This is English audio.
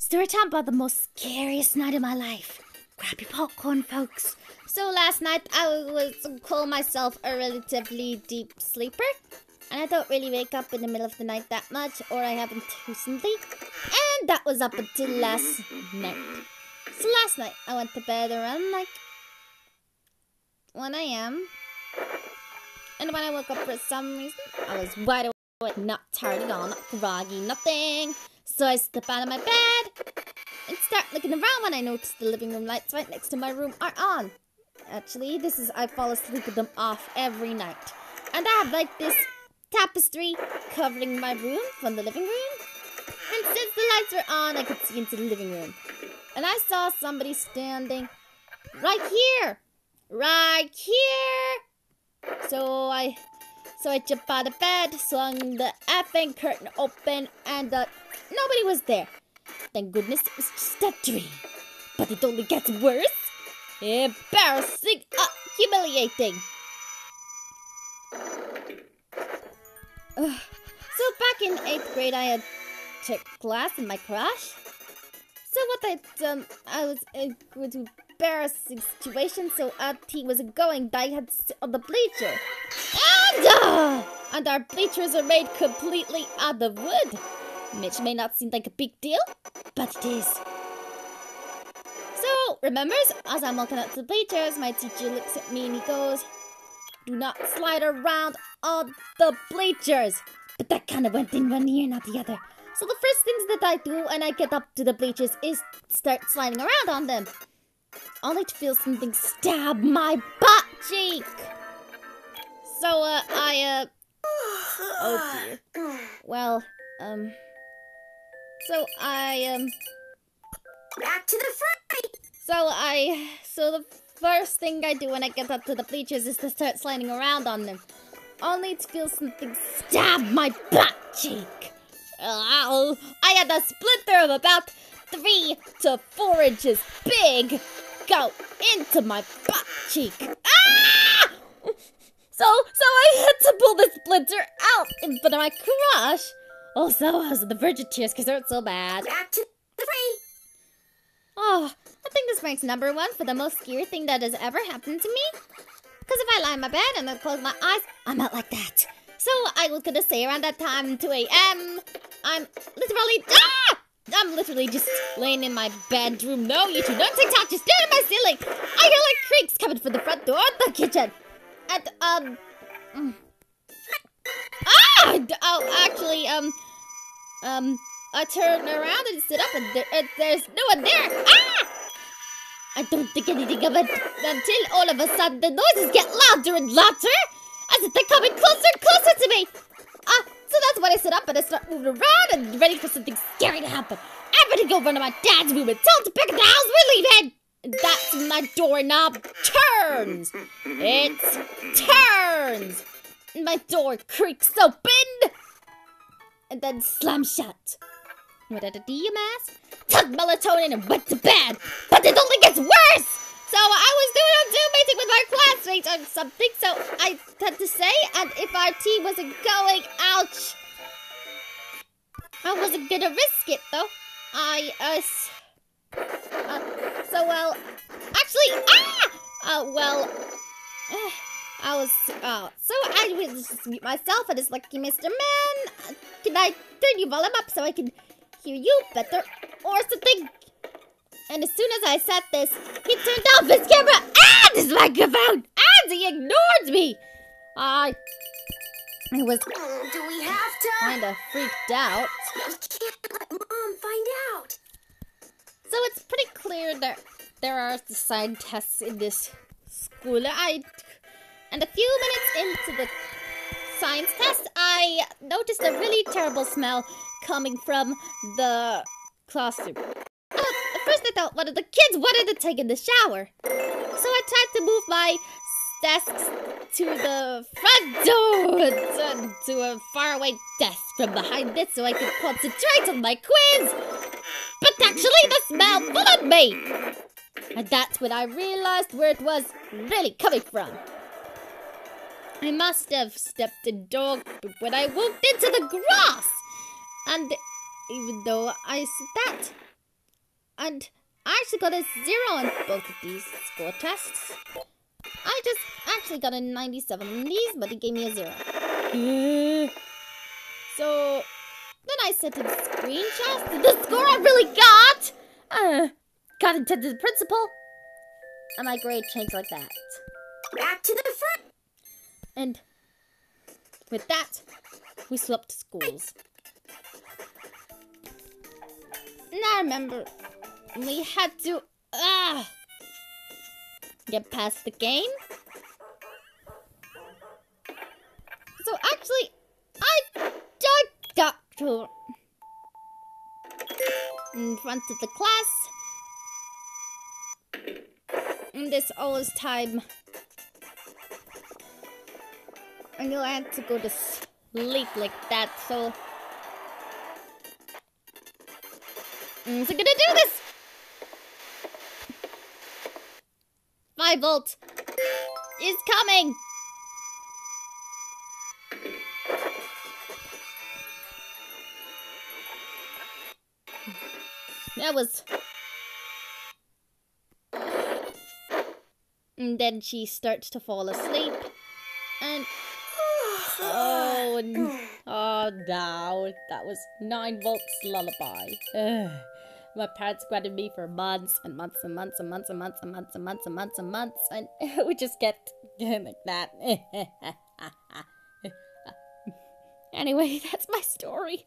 Storytime about the most scariest night of my life. Grab your popcorn, folks. So last night I call myself a relatively deep sleeper. And I don't really wake up in the middle of the night that much, or I haven't recently. And that was up until last night. So last night I went to bed around like 1 a.m. And when I woke up for some reason, I was wide awake, not tired at all, not groggy, nothing. So I slip out of my bed and start looking around when I notice the living room lights right next to my room are on. Actually, I fall asleep with them off every night. And I have like this tapestry covering my room from the living room. And since the lights were on, I could see into the living room. And I saw somebody standing right here. Right here. So I jumped out of bed, swung the effing curtain open, and nobody was there. Thank goodness it was just a dream. But it only gets worse. Embarrassing, humiliating. So back in 8th grade, I had tech class in my crush. So what I'd done, I was in an embarrassing situation, so he wasn't going. I had to sit on the bleacher. And our bleachers are made completely out of wood. Which may not seem like a big deal, but it is. So, remembers, as I'm walking out to the bleachers, my teacher looks at me and he goes, "Do not slide around on the bleachers." But that kind of went in one ear, not the other. So the first things that I do when I get up to the bleachers is start sliding around on them. Only to feel something stab my butt cheek. So, oh dear. Well, Back to the fray! So the first thing I do when I get up to the bleachers is to start sliding around on them. Only to feel something stab my butt cheek. Ow. I had a splinter of about 3 to 4 inches big go into my butt cheek. Ah! So I had to pull the splinter out in front of my crush. Also, I was on the verge of tears because it hurt so bad. Back to the fray! Oh, I think this ranks number 1 for the most scary thing that has ever happened to me. Because if I lie in my bed and I close my eyes, I'm not like that. So I was gonna say around that time, 2 a.m., I'm literally just laying in my bedroom. No YouTube, no TikTok, just staring at my ceiling. I hear like creaks coming from the front door of the kitchen. And, I turn around and sit up and there's no one there. Ah! I don't think anything of it until all of a sudden the noises get louder and louder as if they're coming closer and closer to me. So that's when I sit up and I start moving around and ready for something scary to happen. I'm ready to go run to my dad's room and tell him to pick up the house we're leaving. And that's when my doorknob turns. It turns. And my door creaks open and then slams shut. What did I do, you mask? Took melatonin and went to bed. But it only gets worse! So I was doing a Zoom meeting with my classmates or something, so I had to say, and if our tea wasn't going, ouch. I wasn't gonna risk it, though. So I will just mute myself and it's like, Mr. Man, can I turn your volume up so I can hear you better or something? And as soon as I said this, he turned off his camera and his microphone and he ignored me. I was Do we have to? kind of freaked out. We can't let Mom find out. So it's pretty clear that there are the side tests in this school. And a few minutes into the science test, I noticed a really terrible smell coming from the classroom. At first I thought one of the kids wanted to take in the shower. So I tried to move my desks to the front door, to a faraway desk from behind it so I could concentrate on my quiz. But actually the smell followed me. And that's when I realized where it was really coming from. I must have stepped in dog poop when I walked into the grass. And even though I said that, And I actually got a 0 on both of these score tests. I just actually got a 97 on these, but it gave me a 0. So then I sent him screenshots of the score I really got. Got it to the principal. And my grade changed like that. Back to the front. And with that, we swapped schools. And I remember we had to get past the game. So actually, I got to in front of the class. And this all this time, I knew I had to go to sleep like that, so I'm gonna do this. 5 volt is coming. That was. And then she starts to fall asleep. And oh no, that was 9 volts lullaby. My parents grounded me for months and months and months and months and months and months and months and months and months, and we just kept like that. Anyway, that's my story.